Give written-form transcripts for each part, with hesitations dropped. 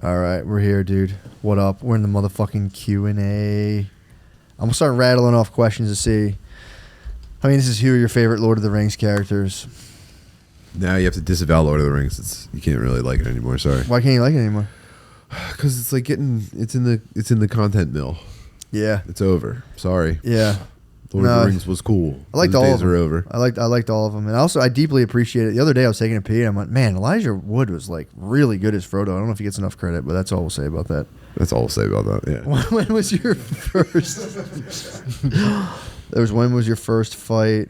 All right, we're here, dude. What up? We're in the motherfucking Q&A. I'm gonna start rattling off questions to see. I mean, this is who are your favorite Lord of the Rings characters? Now you have to disavow Lord of the Rings. You can't really like it anymore. Sorry. Why can't you like it anymore? Because it's like it's in the content mill. Yeah. It's over. Sorry. Yeah. Lord of the Rings was cool. I liked Those all days of them. are over. I liked all of them, and also I deeply appreciate it. The other day I was taking a pee, and I'm like, man, Elijah Wood was like really good as Frodo. I don't know if he gets enough credit, but that's all we'll say about that. That's all I'll say about that. Yeah. When was your first? When was your first fight?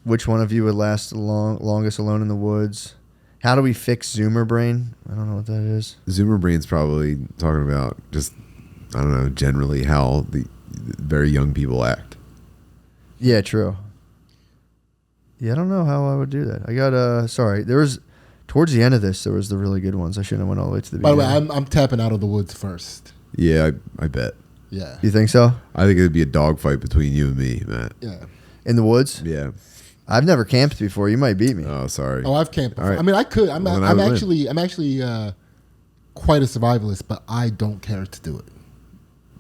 Which one of you would last the longest alone in the woods? How do we fix Zoomer brain? I don't know what that is. Zoomer brain's probably talking about just, I don't know, generally how the very young people act. Yeah, true. Yeah, I don't know how I would do that. I got sorry. There was towards the end of this, there was the really good ones. I shouldn't have went all the way to the beginning. By the way, I'm tapping out of the woods first. Yeah, I bet. Yeah. You think so? I think it'd be a dogfight between you and me, Matt. Yeah. In the woods? Yeah. I've never camped before. You might beat me. Oh, sorry. Oh, I've camped before. All right. I mean, I could. I'm Well, then I would actually quite a survivalist, but I don't care to do it.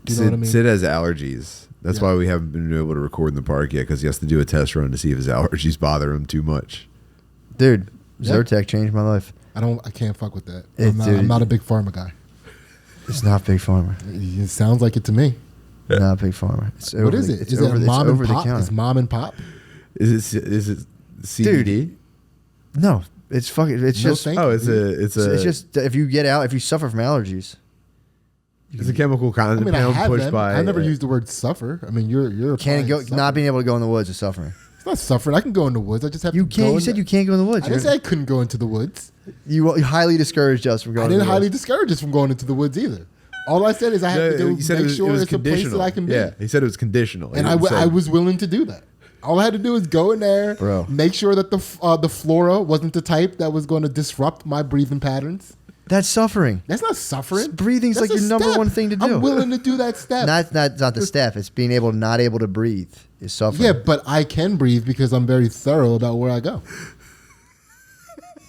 Do you know what I mean? Sid has allergies. That's Yeah. why we haven't been able to record in the park yet, because he has to do a test run to see if his allergies bother him too much. Dude, Yeah. Zyrtec changed my life. I can't fuck with that. Dude, I'm not a big pharma guy. It's not Big Pharma. It sounds like it to me. Not Big Pharma. It's What is it? It's Is it over the, mom it's and over the pop? counter. Is mom and pop? Is it CBD? No, it's fucking. It's No, just. thank Oh, you. it's It's just if you suffer from allergies. it's a chemical I mean, I compound have pushed them. by. I never used the word suffer. I mean, you're Can't applying go. suffering. Not being able to go in the woods is suffering. It's not suffering. I can go in the woods. I just have You to can't. go You in said the- you can't go in the woods. I didn't say I couldn't go into the woods. You highly discouraged us from going. I didn't in the highly woods. discourage us from going into the woods either. All I said is I have to go you said make it was, sure it was it's a place conditional. that I can be. Yeah, he said it was conditional. He And didn't say- I was willing to do that. All I had to do is go in there, Bro. make sure that the flora wasn't the type that was going to disrupt my breathing patterns. That's suffering. That's not suffering. Breathing's That's like a your number step. one thing to do. I'm willing to do that step. Not the step. It's being not able to breathe is suffering. Yeah, but I can breathe because I'm very thorough about where I go.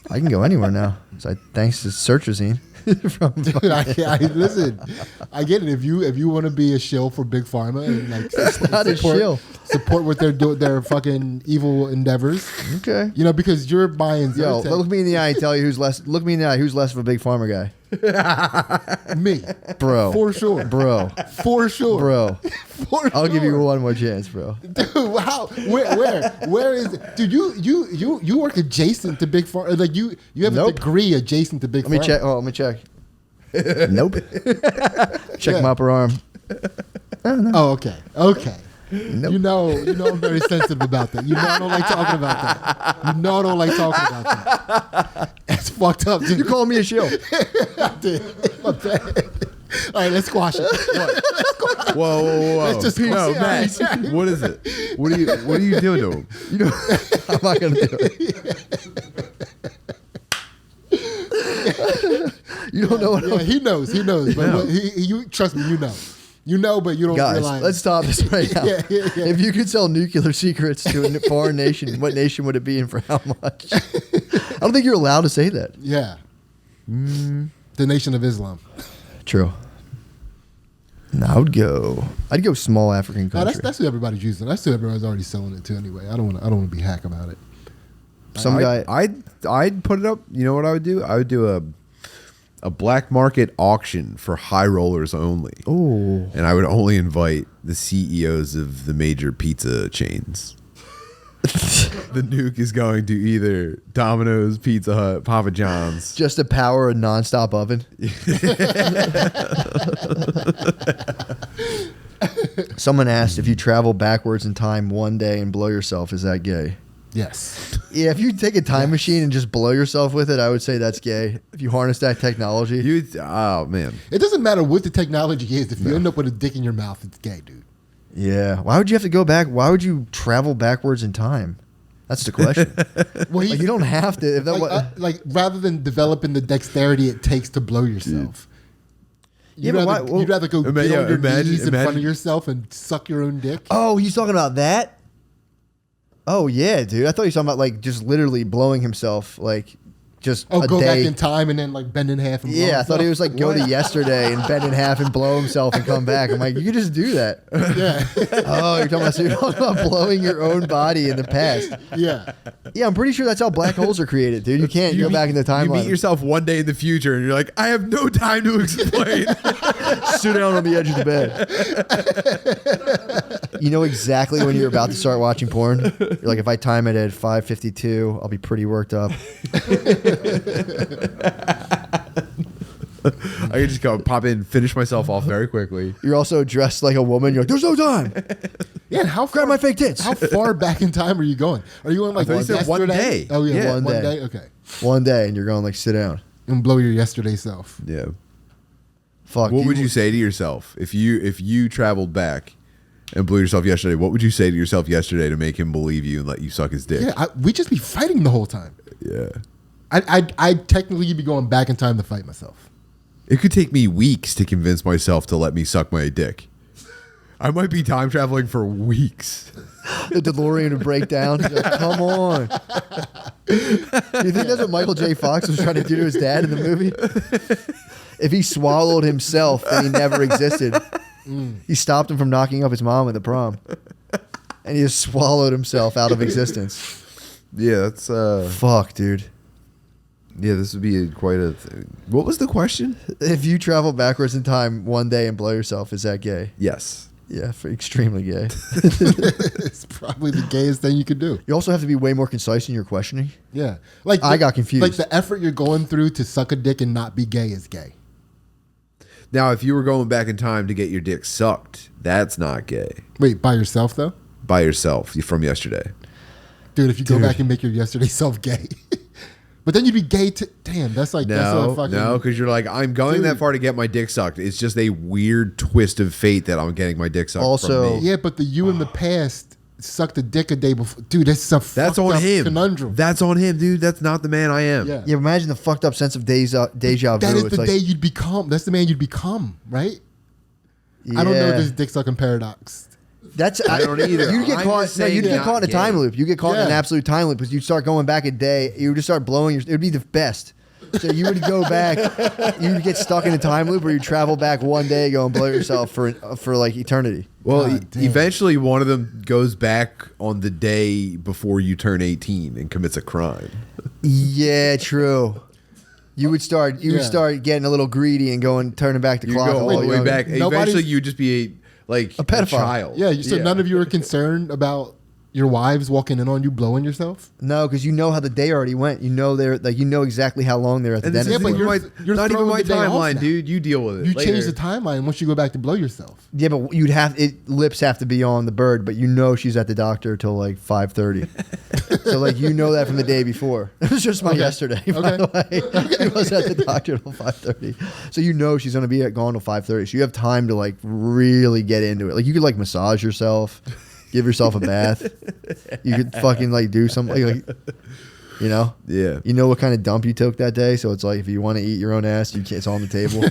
I can go anywhere now. So thanks to Sertrazine. From Dude, listen. I get it. If you want to be a shill for Big Pharma and like not a shill. support what they're doing, their fucking evil endeavors. Okay. You know, because you're buying Yo, Zyrtec. look me in the eye and tell you who's less. Look me in the eye. Who's less of a Big Pharma guy, me, bro? for sure, Bro, for sure, bro. For I'll give you sure. one more chance, bro. Dude, wow, where is it? Dude, you work adjacent to Big Pharma. Like you have Nope. a degree adjacent to Big Let me Pharma. check. Oh, let me check. Nope. Check Yeah. my upper arm. Oh, okay. Nope. You know I'm very sensitive about that. You know I don't like talking about that. You know I don't like talking about that. That's fucked up, dude. You call me a shill. I did. My bad. All right, let's squash it. Whoa. Let's just no, go. Matt. What is it? What are you doing to him? You know, I'm not gonna do it. You don't know what Yeah, he knows. But you trust me, you know. You know, but you don't Guys, realize. let's stop this right now. Yeah. If you could sell nuclear secrets to a foreign nation, what nation would it be and for how much? I don't think you're allowed to say that. Yeah. The Nation of Islam. True. No, I'd go small African No, country. that's who everybody's using. That's who everybody's already selling it to anyway. I don't want to be hack about it. Some guy. I'd put it up. You know what I would do? I would do a black market auction for high rollers only. Oh, And I would only invite the CEOs of the major pizza chains. The nuke is going to either Domino's, Pizza Hut, Papa John's. just to power a nonstop oven. Someone asked if you travel backwards in time one day and blow yourself, is that gay? Yes. Yeah, if you take a time machine and just blow yourself with it, I would say that's gay. If you harness that technology. Oh man, It doesn't matter what the technology is. If you end up with a dick in your mouth, it's gay, dude. Yeah. Why would you have to go back? Why would you travel backwards in time? That's the question. Well, Like, you don't have to. If that like rather than developing the dexterity it takes to blow yourself. Yeah, but why- well, You'd rather go get on your knees in front of yourself and suck your own dick. Oh, he's talking about that? Oh, yeah, dude. I thought he was talking about, like, just literally blowing himself, like, just Oh, a go day. back in time and then like bend in half. And blow Yeah, I thought he was himself? like go to yesterday and bend in half and blow himself and come back. I'm like, you could just do that. Yeah, Oh, you're talking about blowing your own body in the past. yeah. Yeah, I'm pretty sure that's how black holes are created, dude. You can't go back in the You meet timeline. yourself one day in the future, and you're like, I have no time to explain. Sit down on the edge of the bed. You know exactly when you're about to start watching porn. You're like, if I time it at 5:52, I'll be pretty worked up. I can just go pop in, finish myself off very quickly. You're also dressed like a woman. You're like, there's no time. Yeah, and how Grab far, my fake tits. How far back in time are you going? Are you going like thought you said one yesterday? day. Oh yeah, Yeah, one one day. day. Okay, One day, and you're going like, sit down. and blow your yesterday self. Yeah. Fuck. What would you say to yourself if you traveled back and blew yourself yesterday? What would you say to yourself yesterday to make him believe you and let you suck his dick? Yeah, we just be fighting the whole time. Yeah. I technically be going back in time to fight myself. It could take me weeks to convince myself to let me suck my dick. I might be time traveling for weeks. The DeLorean would break down. He's like, come on. You think that's what Michael J. Fox was trying to do to his dad in the movie? If he swallowed himself, then he never existed. He stopped him from knocking up his mom at the prom. And he just swallowed himself out of existence. Yeah, that's Fuck, dude. yeah, this would be quite a thing. What was the question? If you travel backwards in time one day and blow yourself, is that gay? Yes. Yeah, extremely gay. It's probably the gayest thing you could do. You also have to be way more concise in your questioning. Yeah, like I got confused. Like the effort you're going through to suck a dick and not be gay is gay. Now, if you were going back in time to get your dick sucked, that's not gay. Wait, by yourself though, By yourself from yesterday. dude. If you go back and make your yesterday self gay, but then you'd be gay to. Damn, that's like that's No, a fucking, no, because you're like, I'm going that Dude. far to get my dick sucked. It's just a weird twist of fate that I'm getting my dick sucked Also- from me. Yeah, but the you in the past sucked a dick a day before, dude. That's a That's fucked on up him. conundrum. That's on him, dude. That's not the man I am. Yeah. Yeah, imagine the fucked up sense of deja vu. That is It's the like, day you'd become. That's the man you'd become, right? I don't know yeah. this dick sucking paradox. That's I don't either. You get I'm caught. just No, saying you'd get not caught in a time gay. loop. You get caught in an Yeah. absolute time loop because you start going back a day. You would just start blowing your. It would be the best. So you would go back. You would get stuck in a time loop where you travel back one day, go and blow yourself for like eternity. Well, God damn. eventually one of them goes back on the day before you turn 18 and commits a crime. Yeah, true. You would start. You would Yeah. start getting a little greedy and going turning back the You clock. go all the way younger. back. Nobody's- Eventually, you would just be a pedophile. child. Yeah, so none of you are concerned about your wives walking in on you blowing yourself. No, because you know how the day already went. You know they're like you know exactly how long they're at the And this dentist. is but for. you're not even throwing my the day off timeline, now. dude. You deal with it. You later. change the timeline once you go back to blow yourself. Yeah, but you'd have lips have to be on the bird, but you know she's at the doctor till like 5:30. So like you know that from the day before. It was just my yesterday, by the way. He was at the doctor till 5:30. So you know she's gonna be gone till 5:30. So you have time to like really get into it. Like you could like massage yourself, give yourself a bath. You could fucking like do something like you know. Yeah. You know what kind of dump you took that day, so it's like if you want to eat your own ass, it's on the table.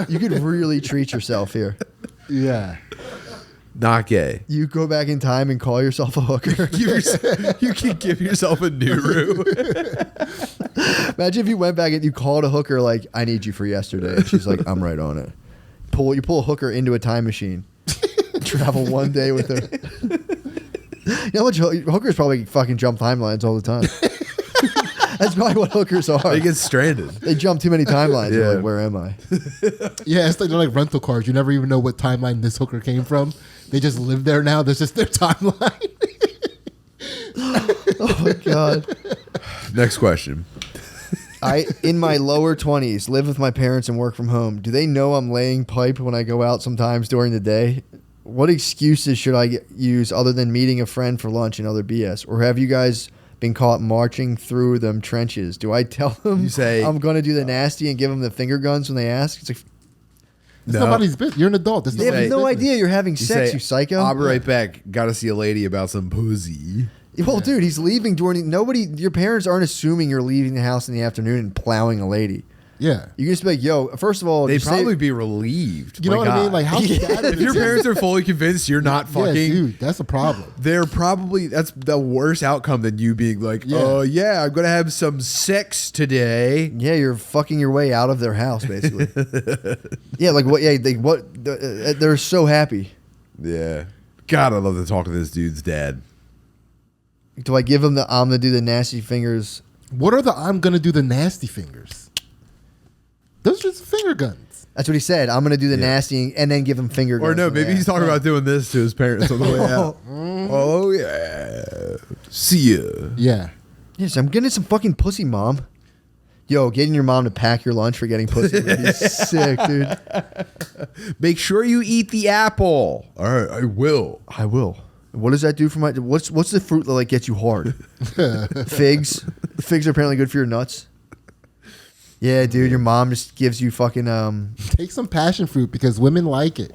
You could really treat yourself here. Yeah. Not gay. You go back in time and call yourself a hooker. You can give yourself a Nuru. Imagine if you went back and you called a hooker like, "I need you for yesterday," and she's like, "I'm right on it." You pull a hooker into a time machine, travel one day with her. You know how much hookers probably fucking jump timelines all the time. That's probably what hookers are. They get stranded. They jump too many timelines. They're Yeah. like, where am I? Yeah, it's like they're like rental cars. You never even know what timeline this hooker came from. They just live there now. That's just their timeline. Oh my god. Next question. I, in my lower 20s, live with my parents and work from home. Do they know I'm laying pipe when I go out sometimes during the day? What excuses should I use other than meeting a friend for lunch and other BS? Or have you guys been caught marching through them trenches? Do I tell them You say- I'm going to do the nasty and give them the finger guns when they ask? It's like, It's No. nobody's business. You're an adult. It's they have say- no nobody's idea you're having You sex, say, you psycho. I'll be right back. Got to see a lady about some pussy. Well, dude, he's leaving during... Nobody... Your parents aren't assuming you're leaving the house in the afternoon and plowing a lady. Yeah. You can just be like, yo, first of all, They'd just say- probably be relieved. You know My what I mean? God. Like, how sad if your parents are fully convinced you're not Yeah, fucking, dude, that's a problem. they're probably that's the worst outcome than you being like, Yeah. oh yeah, I'm gonna have some sex today. yeah, you're fucking your way out of their house, basically. Yeah, like what? Yeah, they're so happy. Yeah. God, I love to talk to this dude's dad. Do I give him the I'm gonna do the nasty fingers? What are the I'm gonna do the nasty fingers? Those are just finger guns. That's what he said. I'm gonna do the Yeah. nasty and then give him finger. Or guns no, on the maybe he's ass. talking about doing this to his parents on the way out. Oh yeah. See ya. Yeah. Yes, I'm getting some fucking pussy, mom. Yo, getting your mom to pack your lunch for getting pussy would be sick, dude. Make sure you eat the apple. All right, I will. I will. What does that do for my? What's the fruit that like gets you hard? Figs. Figs are apparently good for your nuts. Yeah, dude, your mom just gives you fucking Take some passion fruit because women like it.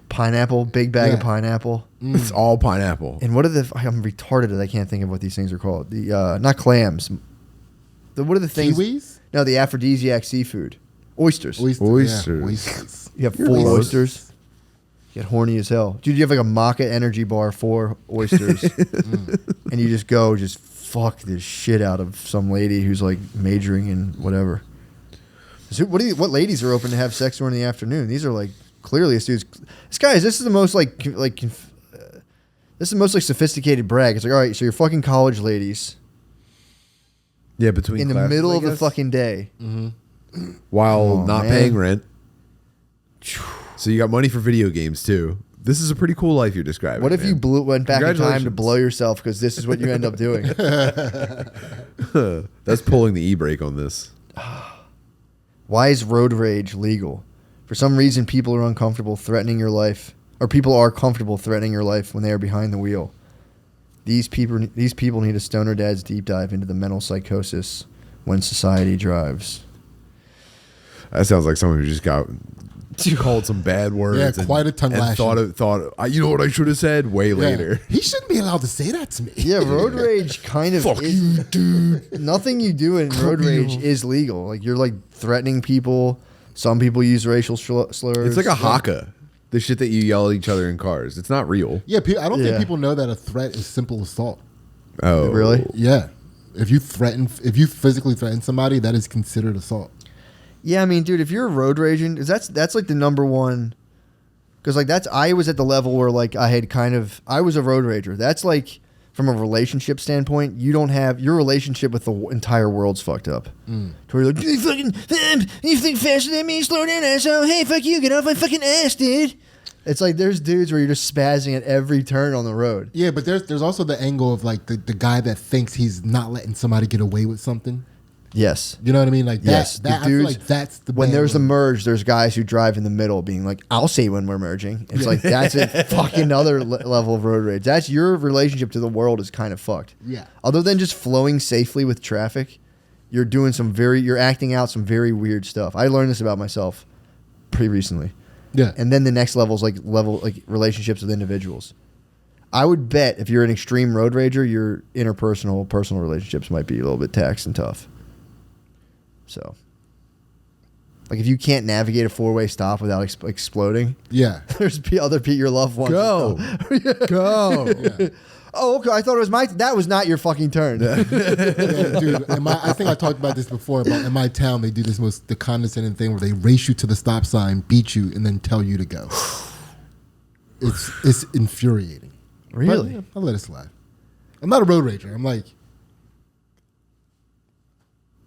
pineapple, big bag of Yeah. pineapple. It's all pineapple. And what are the? I'm retarded that I can't think of what these things are called. The not clams. What are the things? Kiwis? No, the aphrodisiac seafood. Oysters. Oysters. Yeah, oysters. You have You're 4 close. oysters. You get horny as hell. Dude, you have like a Maca energy bar, 4 oysters. And you just go, just fuck this shit out of some lady who's like majoring in whatever. So what ladies are open to have sex during the afternoon? These are like, clearly this dude's, this is the most this is the most like sophisticated brag. It's like, all right, so you're fucking college ladies Yeah, between in the classes, middle I of the guess, fucking day. while Oh, not man. paying rent. So you got money for video games too. This is a pretty cool life you're describing. What if you man. went back in time to Congratulations. blow yourself because this is what you end up doing? That's pulling the e-brake on this. Why is road rage legal? For some reason, people are uncomfortable threatening your life, or people are comfortable threatening your life when they are behind the wheel. These people need a stoner dad's deep dive into the mental psychosis when society drives. That sounds like someone who just got called some bad words. Yeah, quite a tongue and lashing. thought, you know what I should have said way Yeah. later. He shouldn't be allowed to say that to me. Yeah, road rage kind of Fuck is, you, dude. nothing you do in road rage is legal. Like you're like threatening people. Some people use racial slurs. It's like a haka. The shit that you yell at each other in cars. It's not real. Yeah, I don't Yeah. think people know that a threat is simple assault. Oh, Really? Yeah. If you physically threaten somebody, that is considered assault. Yeah, I mean, dude, if you're road raging, that's like the number one. Because like I was at the level where like I was a road rager. That's like from a relationship standpoint, you don't have your relationship with the entire world's fucked up. To where you're like, you think faster than me, slow down, asshole. Hey, fuck you, get off my fucking ass, dude. It's like there's dudes where you're just spazzing at every turn on the road. Yeah, but there's also the angle of like the guy that thinks he's not letting somebody get away with something. Yes. You know what I mean? Like that. Yes, the I feel dudes- like that's the When bad there's a word. merge, there's guys who drive in the middle being like, I'll say when we're merging. It's like, that's a fucking other level of road rage. That's your relationship to the world is kind of fucked. Yeah. Other than just flowing safely with traffic, you're doing you're acting out some very weird stuff. I learned this about myself pretty recently. Yeah. And then the next level is like relationships with individuals. I would bet if you're an extreme road rager, your personal relationships might be a little bit taxed and tough. So, like if you can't navigate a 4-way stop without exploding, Yeah. there's your loved ones. Go. Go. Yeah. Oh, okay. I thought it was that was not your fucking turn. Yeah, dude. I think I talked about this before. About in my town, they do the condescending thing where they race you to the stop sign, beat you, and then tell you to go. It's infuriating. Really? But, yeah, I'll let it slide. I'm not a road rager. I'm like,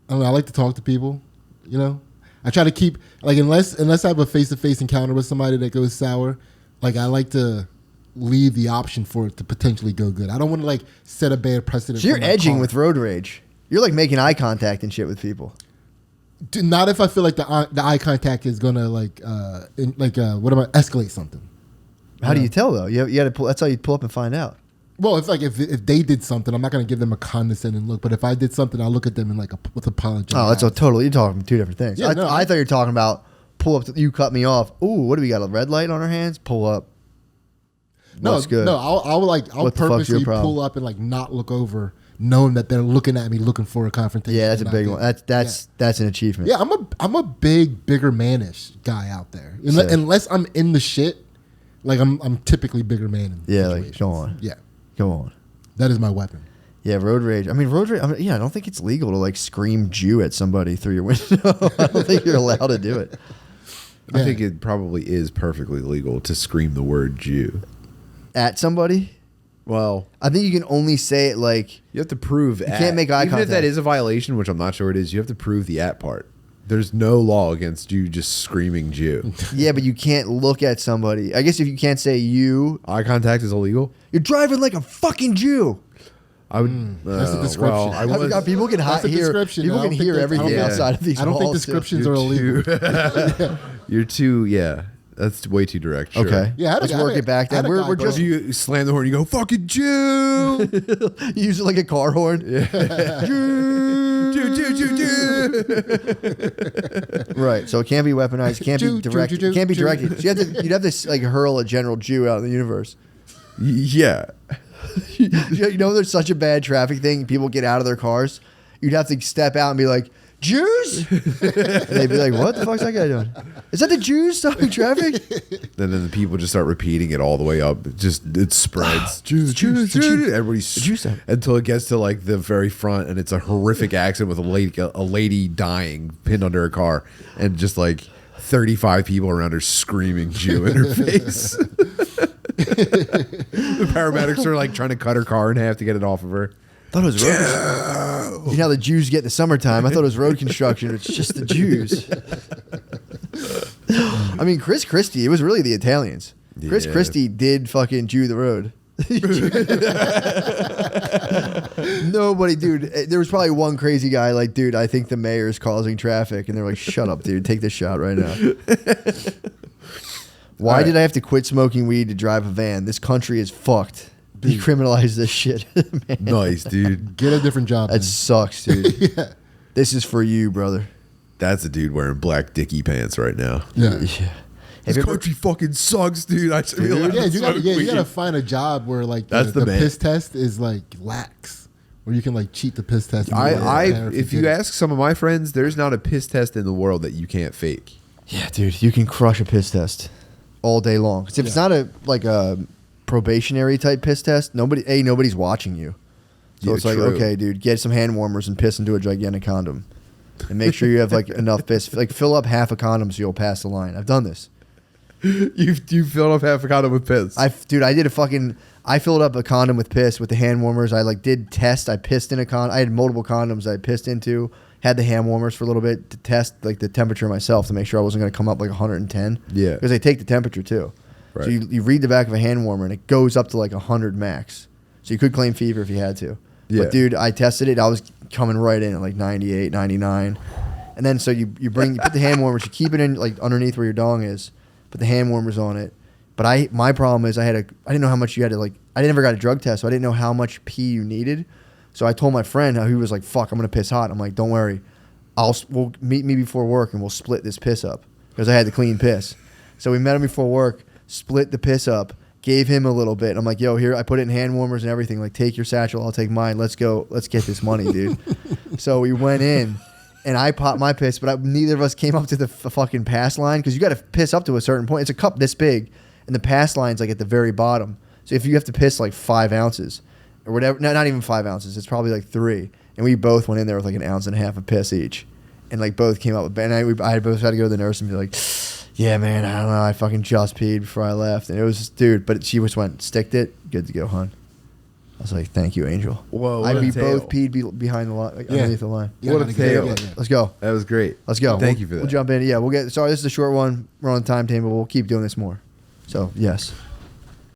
I like to talk to people. You know, I try to keep like unless I have a face-to-face encounter with somebody that goes sour, like I like to leave the option for it to potentially go good. I don't want to like set a bad precedent. So you're for my edging car. with road rage. You're like making eye contact and shit with people. Dude, not if I feel like the eye contact is gonna escalate something. How do you tell though? You got to pull. That's how you pull up and find out. Well, if they did something, I'm not gonna give them a condescending look. But if I did something, I'll look at them and with apology. Oh, that's a totally. You're talking two different things. Yeah, no, I thought you were talking about pull up. You cut me off. Ooh, what do we got? A red light on our hands? Pull up. No, What's good? no. I'll What the fuck's your purposely problem? pull up and like not look over knowing that they're looking at me, looking for a confrontation. Yeah, that's a and I big did. one. That's an achievement. Yeah, I'm a bigger manish guy out there. Sick. Unless I'm in the shit, like I'm typically bigger man. In Yeah, like, situations. go on. Yeah, Go on. that is my weapon. Yeah, road rage. I mean, yeah, I don't think it's legal to like scream Jew at somebody through your window. I don't think you're allowed to do it. I Yeah. think it probably is perfectly legal to scream the word Jew. At somebody? Well, I think you can only say it like, you have to prove you can't make eye Even if that contact. is a violation, which I'm not sure it is, you have to prove the at part. There's no law against you just screaming Jew. yeah, but you can't look at somebody. I guess if you can't say you, Eye contact is illegal. you're driving like a fucking Jew. I would. That's the description. Well, I I was, forgot people can That's a hear. description. People I can don't think hear that's- everything I don't- outside of these I don't think walls, too. descriptions are illegal. You're too. Yeah, that's way too direct. Sure. Okay. Yeah, I had a let's guy- work it back I had then. a We're guy we're go- just If you slam the horn, you go fucking Jew. you use it like a car horn. Jew, Jew, Jew, Jew. Right. So it can't be weaponized. Can't Jew, be Jew, directed. Jew, Can't be Jew. directed. So you'd have to like hurl a general Jew out in the universe. Yeah. You know, there's such a bad traffic thing. People get out of their cars. You'd have to step out and be like, Jews? And they'd be like, what the fuck's that guy doing? Is that the Jews stopping traffic? Then the people just start repeating it all the way up. It spreads. Jews, Jews, Jews, Jews. Jews. Everybody's Jews sound- until it gets to like the very front, and it's a horrific accident with a lady dying pinned under a car, and just like 35 people around her screaming Jew in her face. The paramedics are like trying to cut her car in half to get it off of her. I thought it was road. You know how the Jews get in the summertime. I thought it was road construction. It's just the Jews. I mean, Chris Christie, it was really the Italians. Chris Yeah. Christie did fucking Jew the road. Nobody, dude. There was probably one crazy guy like, dude, I think the mayor's causing traffic. And they're like, shut up, dude. Take this shot right now. Why did I have to quit smoking weed to drive a van? This country is fucked. Decriminalize this shit. Man, Nice, dude. Get a different job. that then. sucks, dude. Yeah. This is for you, brother. That's a dude wearing black dicky pants right now. Yeah. Yeah. This Have you ever- country fucking sucks, dude. I should be allowed Yeah, to you gotta, smoke you weed. gotta find a job where like That's the man. piss test is like lax, where you can like cheat the piss test. and get I it if you get it. ask some of my friends, there's not a piss test in the world that you can't fake. Yeah, dude, you can crush a piss test all day long. 'Cause if it's not a probationary type piss test, nobody's watching you. So Yeah, it's like, true. okay, dude, get some hand warmers and piss into a gigantic condom, and make sure you have like enough piss. Like fill up half a condom so you'll pass the line. I've done this. You filled up half a condom with piss. I filled up a condom with piss with the hand warmers. I like did test. I pissed in a condom. I had multiple condoms I pissed into. Had the hand warmers for a little bit to test like the temperature myself to make sure I wasn't going to come up like 110. Yeah. because they take the temperature too. Right. So you read the back of a hand warmer and it goes up to like 100 max. So you could claim fever if you had to. Yeah. But dude, I tested it. I was coming right in at like 98, 99. And then so you put the hand warmers, you keep it in like underneath where your dong is, put the hand warmers on it. But my problem is I didn't know how much you had to like, I never got a drug test, so I didn't know how much pee you needed. So I told my friend how he was like, fuck, I'm going to piss hot. I'm like, don't worry. We'll meet me before work and we'll split this piss up because I had to clean piss. So we met him before work, split the piss up, gave him a little bit. I'm like, yo, here, I put it in hand warmers and everything. Like, take your satchel, I'll take mine. Let's go. Let's get this money, dude. So we went in and I popped my piss, but neither of us came up to the fucking pass line because you got to piss up to a certain point. It's a cup this big and the pass line's like at the very bottom. So if you have to piss like 5 ounces or whatever, no, not even 5 ounces, it's probably like 3. And we both went in there with like an ounce and a half of piss each. And like both came up with, and I both had to go to the nurse and be like, yeah, man, I don't know. I fucking just peed before I left. And it was just, dude, but she just went, sticked it. Good to go, hon. I was like, thank you, Angel. Whoa, we what a tale. both peed behind the line, like Yeah. underneath the line. Yeah, What a gotta get it. tale. Yeah, yeah. Let's go. That was great. Let's go. Thank you for that. We'll jump in. Yeah, we'll get, sorry, this is a short one. We're on the timetable. We'll keep doing this more. So, yes.